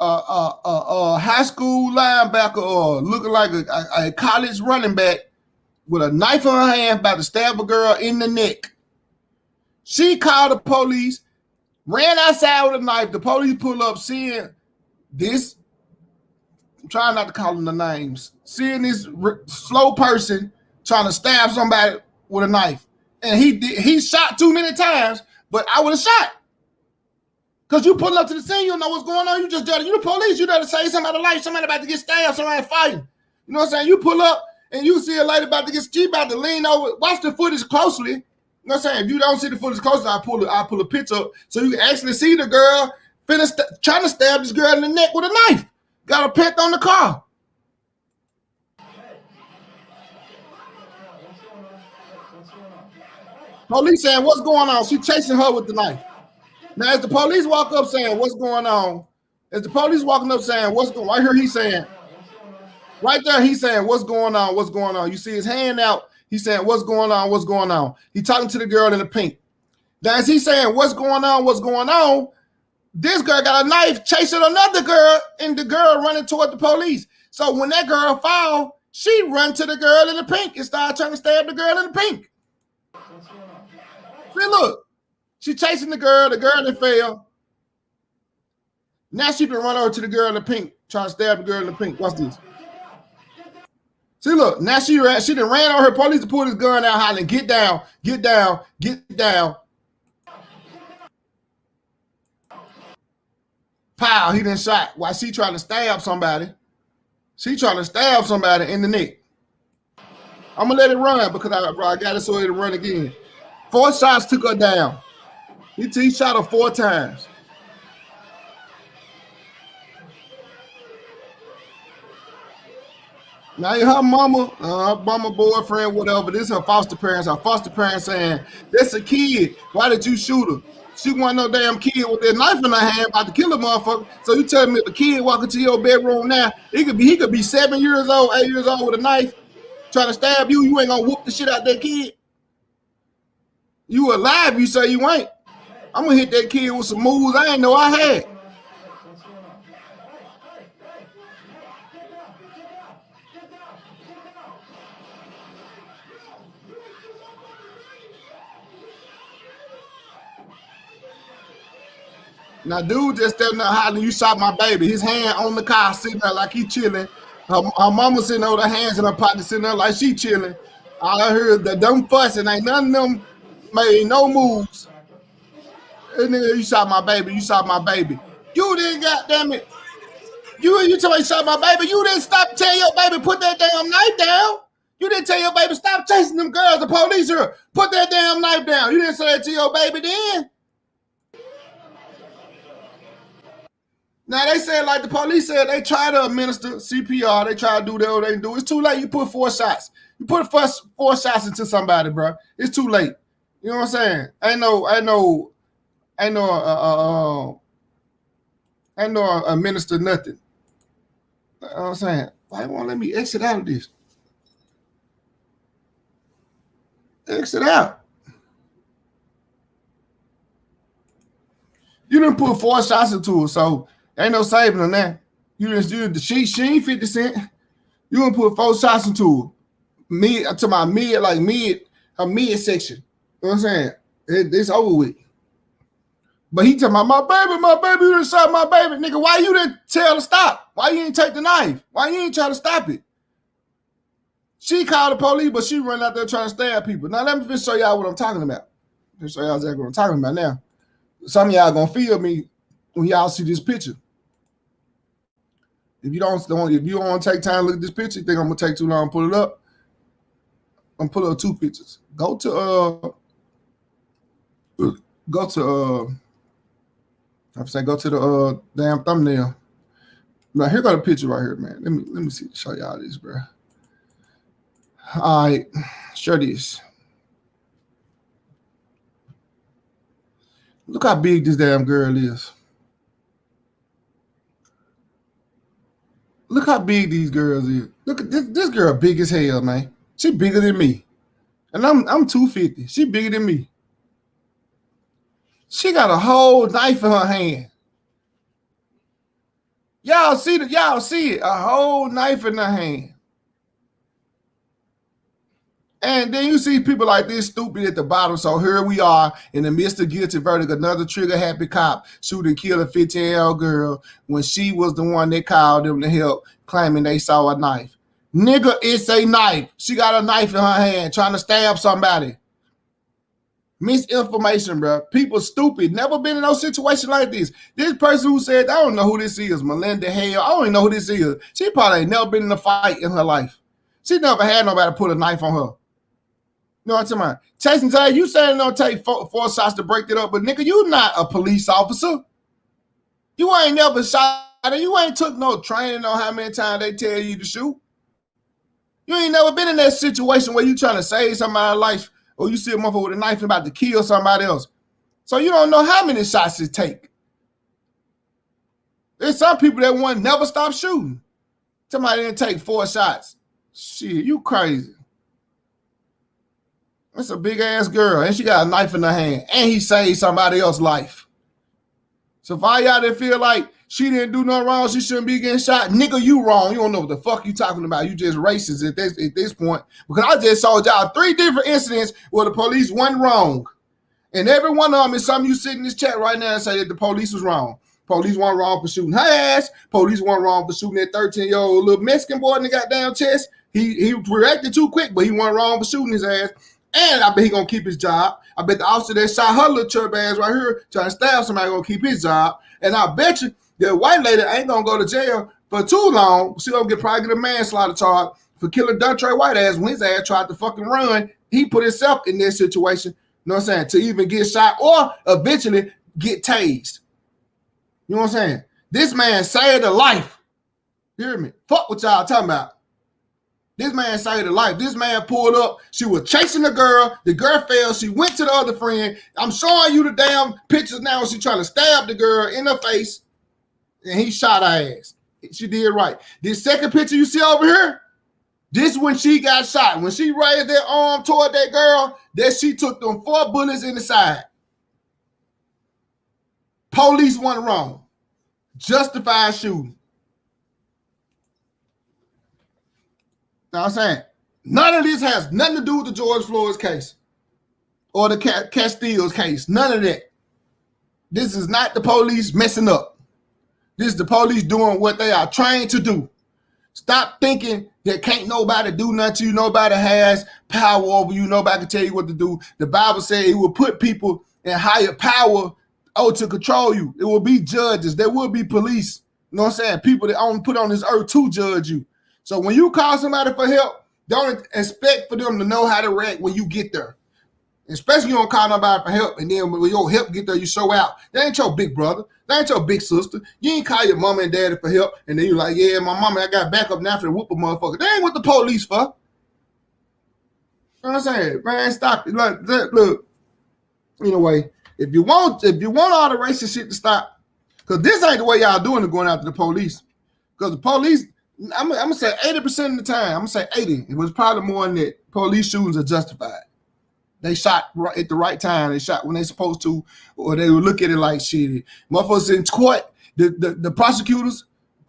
A: a high school linebacker or looking like a college running back with a knife in her hand about to stab a girl in the neck. She called the police, ran outside with a knife. The police pull up, seeing this, I'm trying not to call them the names, seeing this slow person trying to stab somebody with a knife. And he shot too many times, but I would have shot. Because you pull up to the scene, you don't know what's going on. You just done, you the police, you there to save somebody's life, somebody about to get stabbed, somebody fighting. You know what I'm saying? You pull up and you see a lady about to get, she about to lean over. Watch the footage closely. You know what I'm saying? If you don't see the footage closely, I pull a picture up so you can actually see the girl trying to stab this girl in the neck with a knife. Got a pet on the car. Police saying, what's going on? She chasing her with the knife. Now, as the police walk up saying, what's going on? As the police walking up saying, what's going on? Right here, he's saying, right there, he's saying, what's going on? What's going on? You see his hand out. He's saying, what's going on? What's going on? He talking to the girl in the pink. Now, as he's saying, what's going on? What's going on? This girl got a knife chasing another girl, and the girl running toward the police. So when that girl fall, she run to the girl in the pink and start trying to stab the girl in the pink. See, look. She chasing the girl that fell. Now she can run over to the girl in the pink, trying to stab the girl in the pink. Watch this. See, look, now she done ran on her. Police to pull his gun out, hollering, get down, get down, get down. Pow, he done shot while she trying to stab somebody. She trying to stab somebody in the neck. I'm gonna let it run because I got it so it'll run again. 4 shots took her down. He shot her 4 times. Now her mama, boyfriend, whatever. This is her foster parents. Her foster parents saying, "That's a kid. Why did you shoot her? She wasn't no damn kid with that knife in her hand about to kill a motherfucker. So you tell me if a kid walk into your bedroom now, he could be 7 years old, 8 years old with a knife trying to stab you. You ain't gonna whoop the shit out that kid. You alive? You say you ain't. I'm gonna hit that kid with some moves I ain't know I had." Now, dude just standing there hollering, "You shot my baby." His hand on the car, sitting there like he chilling. Her mama sitting there with her hands in her pocket, sitting there like she chilling. All I heard that them fussing, ain't none of them made no moves. Hey, nigga, you shot my baby. You shot my baby. You didn't, goddamn it. You tell me you shot my baby. You didn't stop telling your baby put that damn knife down. You didn't tell your baby stop chasing them girls. The police here. Put that damn knife down. You didn't say that to your baby then. Now they said, like the police said, they try to administer CPR. They try to do what they do. It's too late. You put 4 shots. You put 4 shots into somebody, bro. It's too late. You know what I'm saying? Ain't no administer nothing. You know what I'm saying? Why won't let me exit out of this? Exit out. You didn't put 4 shots into it, so ain't no saving on that. She ain't 50 Cent. You gonna put 4 shots into it. Her mid section. You know what I'm saying? It's over with. But he talking about my baby, you done shot my baby. Nigga, why you didn't tell her to stop? Why you didn't take the knife? Why you ain't try to stop it? She called the police, but she run out there trying to stab people. Now let me just show y'all what I'm talking about. Let me show y'all exactly what I'm talking about now. Some of y'all gonna feel me when y'all see this picture. If you don't want to take time to look at this picture, you think I'm gonna take too long to pull it up? I'm gonna pull up 2 pictures. Go to the damn thumbnail. Now here got a picture right here, man. Let me see, show y'all this, bro. All right, share this. Look how big this damn girl is. Look how big these girls is. Look at this girl, big as hell, man. She bigger than me, and I'm 250. She bigger than me. She got a whole knife in her hand. Y'all see it? Y'all see it? A whole knife in her hand. And then you see people like this stupid at the bottom. So here we are in the midst of guilty verdict. Another trigger-happy cop shoot and kill a 15-year-old girl when she was the one that called them to help, claiming they saw a knife. Nigga, it's a knife. She got a knife in her hand trying to stab somebody. Misinformation, bro. People stupid. Never been in no situation like this. This person who said, I don't know who this is, Melinda Hale. I don't even know who this is. She probably ain't never been in a fight in her life. She never had nobody put a knife on her. You know what I'm talking about? Chasing Tay, you saying don't take four shots to break it up, but nigga, you not a police officer. You ain't never shot her. You ain't took no training on how many times they tell you to shoot. You ain't never been in that situation where you trying to save somebody's life or you see a motherfucker with a knife and about to kill somebody else. So you don't know how many shots it take. There's some people that want never stop shooting. Somebody didn't take 4 shots. Shit, you crazy. That's a big ass girl, and she got a knife in her hand, and he saved somebody else's life. So if all y'all that feel like she didn't do nothing wrong, she shouldn't be getting shot, nigga, you wrong. You don't know what the fuck you talking about. You just racist at this point. Because I just showed y'all 3 different incidents where the police went wrong. And every one of them is something you sit in this chat right now and say that the police was wrong. Police weren't wrong for shooting her ass. Police weren't wrong for shooting that 13-year-old little Mexican boy in the goddamn chest. He reacted too quick, but he wasn't wrong for shooting his ass. And I bet he gonna keep his job. I bet the officer that shot her little chirp ass right here trying to stab somebody gonna keep his job. And I bet you the white lady ain't gonna go to jail for too long. She gonna probably get a manslaughter charge for killing Dontre White ass when his ass tried to fucking run. He put himself in this situation, you know what I'm saying, to even get shot or eventually get tased. You know what I'm saying? This man saved a life. You hear me? Fuck what y'all talking about. This man saved a life. This man pulled up. She was chasing the girl. The girl fell. She went to the other friend. I'm showing you the damn pictures now. She trying to stab the girl in her face, and he shot her ass. She did right. This second picture you see over here, this when she got shot. When she raised that arm toward that girl, that she took them 4 bullets in the side. Police went wrong. Justified shooting. You know what I'm saying? None of this has nothing to do with the George Floyd's case or the Castillo's case. None of that. This is not the police messing up. This is the police doing what they are trained to do. Stop thinking that can't nobody do nothing to you. Nobody has power over you. Nobody can tell you what to do. The Bible says it will put people in higher power to control you. It will be judges. There will be police. You know what I'm saying? People that only put on this earth to judge you. So when you call somebody for help, don't expect for them to know how to react when you get there. Especially you don't call nobody for help, and then when your help get there, you show out. That ain't your big brother. That ain't your big sister. You ain't call your mama and daddy for help, and then you're like, yeah, my mama, I got backup now for the whoop a motherfucker. That ain't what the police for. You know what I'm saying? Man, stop it. Look. Anyway, if you want all the racist shit to stop, because this ain't the way y'all doing it going after the police. Because the police, I'm gonna say 80% of the time, I'm gonna say 80. It was probably more than that. Police shootings are justified. They shot right at the right time. They shot when they supposed to, or they would look at it like shit. Motherfuckers in court, the prosecutors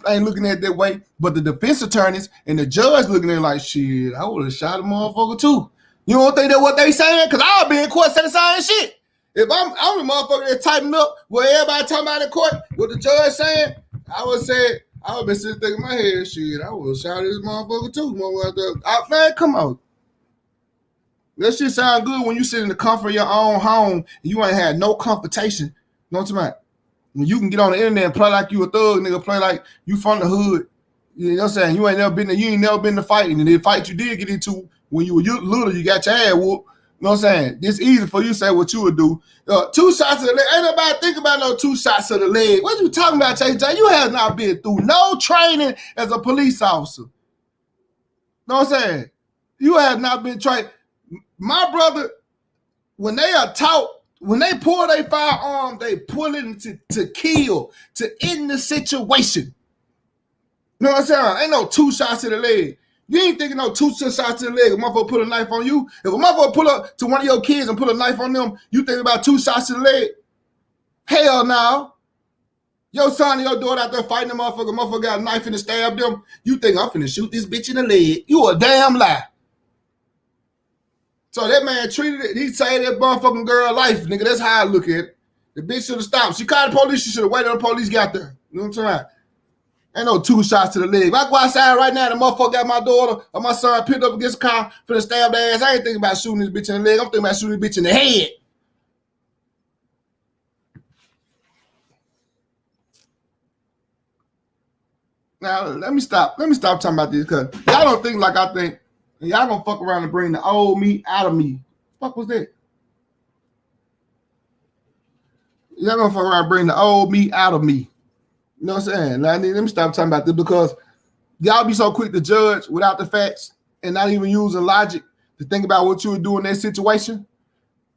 A: ain't looking at it that way, but the defense attorneys and the judge looking at it like shit. I would have shot a motherfucker too. You don't think that what they saying? Because I'll be in court saying the same shit. If I'm the motherfucker that's typing up what everybody talking about in court, what the judge saying, I would be sitting thinking in my head, shit, I would have shot this motherfucker too. Man, come on. That shit sound good when you sit in the comfort of your own home and you ain't had no confrontation. You know what I'm talking about? When you can get on the internet and play like you a thug, nigga, play like you from the hood. You know what I'm saying? You ain't never been in the fight. And the fight you did get into when you were little, you got your ass whooped. know what I'm saying? It's easy for you to say what you would do. 2 shots to the leg. Ain't nobody think about no 2 shots to the leg. What you talking about, JJ? You have not been through no training as a police officer. Know what I'm saying? You have not been trained. My brother, when they are taught, when they pull their firearm, they pull it to kill, to end the situation. You know what I'm saying? Ain't no 2 shots to the leg. You ain't thinking no 2 shots to the leg. A motherfucker put a knife on you. If a motherfucker pull up to one of your kids and put a knife on them, you think about 2 shots to the leg? Hell no. Your son and your daughter out there fighting the motherfucker got a knife and stab them. You think I'm finna shoot this bitch in the leg. You a damn lie. So that man treated it, he saved that motherfucking girl life, nigga. That's how I look at it. The bitch should have stopped. She called the police, she should have waited until the police got there. You know what I'm saying? Ain't no 2 shots to the leg. If I go outside right now, the motherfucker got my daughter or my son picked up against the car, finna stab their ass. I ain't thinking about shooting this bitch in the leg. I'm thinking about shooting this bitch in the head. Now, let me stop talking about this because y'all don't think like I think. And y'all gonna fuck around and bring the old me out of me. Fuck was that? Y'all gonna fuck around and bring the old me out of me. You know what I'm saying? Now, let me stop talking about this because y'all be so quick to judge without the facts and not even using logic to think about what you would do in that situation.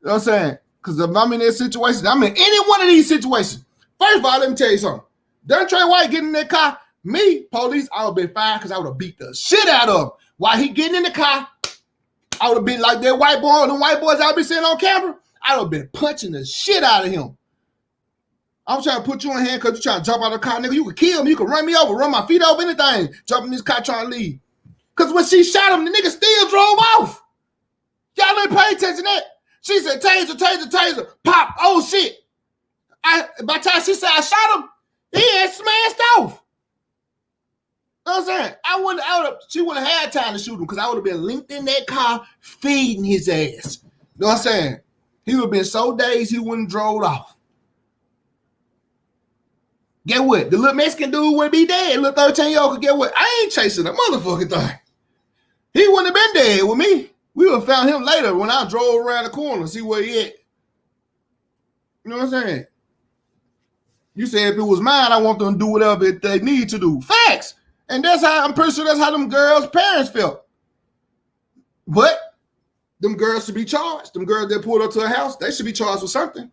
A: You know what I'm saying? Because if I'm in that situation, I'm in any one of these situations. First of all, let me tell you something. Done Trey White getting in that car, me, police, I would have been fine because I would have beat the shit out of him. While he getting in the car, I would have been like that white boy, them white boys I be seeing on camera. I would have been punching the shit out of him. I'm trying to put you in hand because you trying to jump out of the car, nigga. You could kill me. You could run me over, run my feet over, anything. Jump in this car trying to leave. Because when she shot him, the nigga still drove off. Y'all didn't pay attention to that. She said, taser, taser, taser. Pop. Oh, shit. By the time she said I shot him, he had smashed off. You know what I'm saying? She wouldn't have had time to shoot him because I would have been linked in that car feeding his ass. You know what I'm saying? He would have been so dazed he wouldn't have drove off. Get what? The little Mexican dude would be dead. Little 13-year-old could get what? I ain't chasing the motherfucking thing. He wouldn't have been dead with me. We would have found him later when I drove around the corner to see where he at. You know what I'm saying? You said if it was mine, I want them to do whatever they need to do. Facts. And that's how, I'm pretty sure that's how them girls' parents felt. But them girls should be charged. Them girls that pulled up to a house, they should be charged with something. You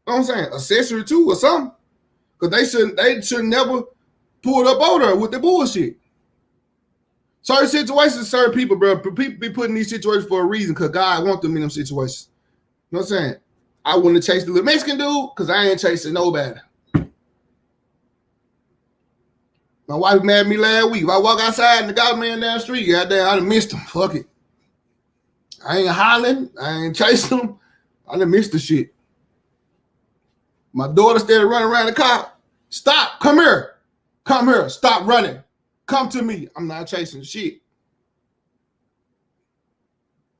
A: know what I'm saying? Accessory too or something. Because they should never pull up on her with the bullshit. Certain situations, certain people, bro, people be put in these situations for a reason because God wants them in them situations. You know what I'm saying? I wouldn't have chased the little Mexican dude because I ain't chasing nobody. My wife mad at me last week. If I walk outside and the guy man down the street, goddamn, I done missed him. Fuck it. I ain't hollering. I ain't chasing him. I done missed the shit. My daughter started running around the car. Stop. Come here. Come here. Stop running. Come to me. I'm not chasing shit.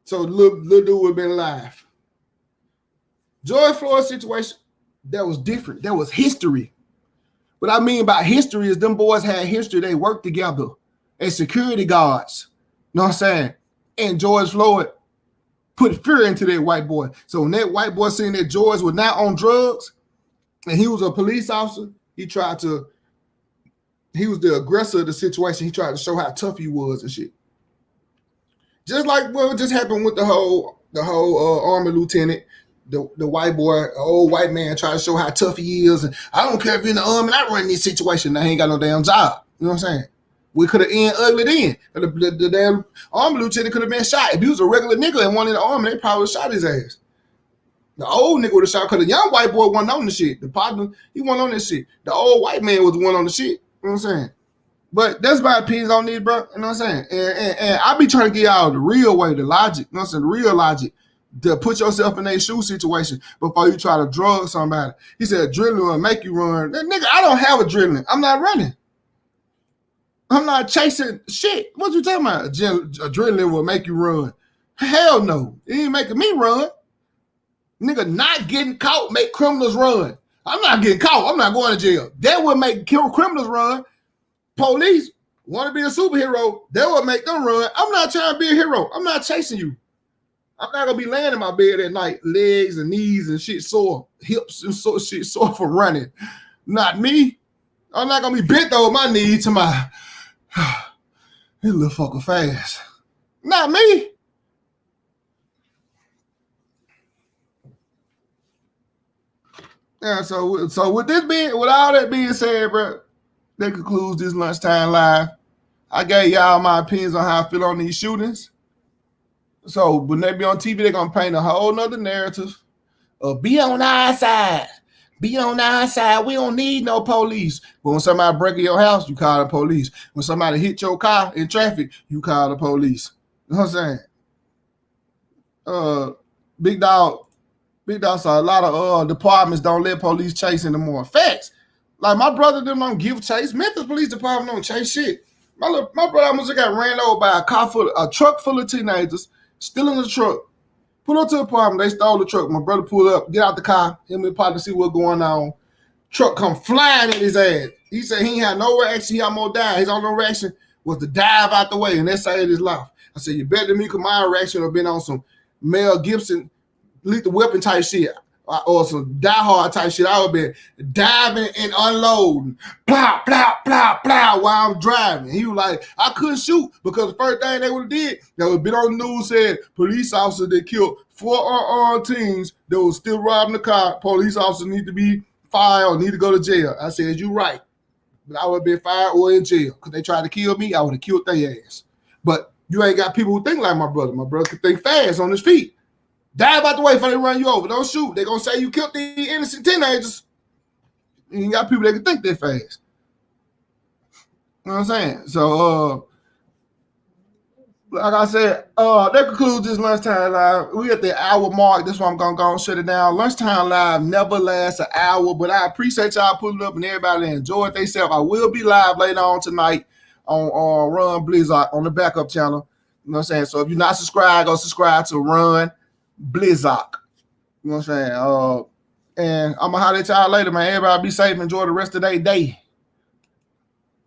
A: So the little dude would have been alive. George Floyd's situation, that was different. That was history. What I mean by history is them boys had history. They worked together as security guards. You know what I'm saying? And George Floyd put fear into that white boy. So when that white boy seen that George was not on drugs and he was a police officer, he was the aggressor of the situation. He tried to show how tough he was and shit. Just like what just happened with the whole Army lieutenant, the white boy, old white man trying to show how tough he is. And I don't care if you're in the army, I run this situation. I ain't got no damn job. You know what I'm saying? We could have ended ugly then. The damn Army lieutenant could have been shot. If he was a regular nigga and wanted the army, they probably would have shot his ass. The old nigga would have shot because the young white boy wasn't on the shit. The partner, he wasn't on this shit. The old white man was the one on the shit. You know what I'm saying? But that's my opinions on this, bro. You know what I'm saying? And I be trying to get y'all the real way, the logic. You know what I'm saying? The real logic to put yourself in a shoe situation before you try to drug somebody. He said adrenaline will make you run. Nigga, I don't have adrenaline. I'm not running. I'm not chasing shit. What you talking about? Adrenaline will make you run. Hell no. It ain't making me run. Nigga, not getting caught make criminals run. I'm not getting caught. I'm not going to jail. That would make criminals run. Police want to be a superhero. That would make them run. I'm not trying to be a hero. I'm not chasing you. I'm not gonna be laying in my bed at night, legs and knees and shit sore, hips and shit sore for running. Not me. I'm not gonna be bent over my knee to my this little fucker fast. Not me. Yeah, so with all that being said, bro, that concludes this lunchtime live. I gave y'all my opinions on how I feel on these shootings. So when they be on TV, they're gonna paint a whole nother narrative of be on our side. Be on our side. We don't need no police. But when somebody break in your house, you call the police. When somebody hit your car in traffic, you call the police. You know what I'm saying? Big dog saw a lot of departments don't let police chase anymore. Facts. Like my brother them don't give chase. Memphis Police Department don't chase shit. My brother almost got ran over by a truck full of teenagers, still in the truck. Pull up to the apartment, they stole the truck. My brother pulled up, get out the car, him and the partner see what's going on. Truck come flying at his ass. He said he ain't had no reaction, he almost died. His only reaction was to dive out the way, and that saved his life. I said, you better than me, because my reaction would have been on some Mel Gibson lethal weapon type shit, or some Die Hard type shit. I would have been diving and unloading, plow, plow, plow, plow, while I'm driving. He was like, I couldn't shoot, because the first thing they would have did, they would have been on the news, said police officer that killed 4 unarmed teens that was still robbing the car. Police officers need to be fired or need to go to jail. I said, you right. But I would have been fired or in jail, because they tried to kill me. I would have killed their ass. But you ain't got people who think like my brother. My brother could think fast on his feet. Dive out the way before they run you over. Don't shoot. They're going to say you killed these innocent teenagers. You got people that can think that fast. You know what I'm saying? So, like I said, that concludes this Lunchtime Live. We at the hour mark. This one I'm going to go and shut it down. Lunchtime Live never lasts an hour, but I appreciate y'all pulling up and everybody enjoyed themselves. I will be live later on tonight on Run Blizzard on the backup channel. You know what I'm saying? So if you're not subscribed, go subscribe to Run Blizzard. You know what I'm saying? And I'm gonna holler at y'all later, man. Everybody be safe. Enjoy the rest of their day.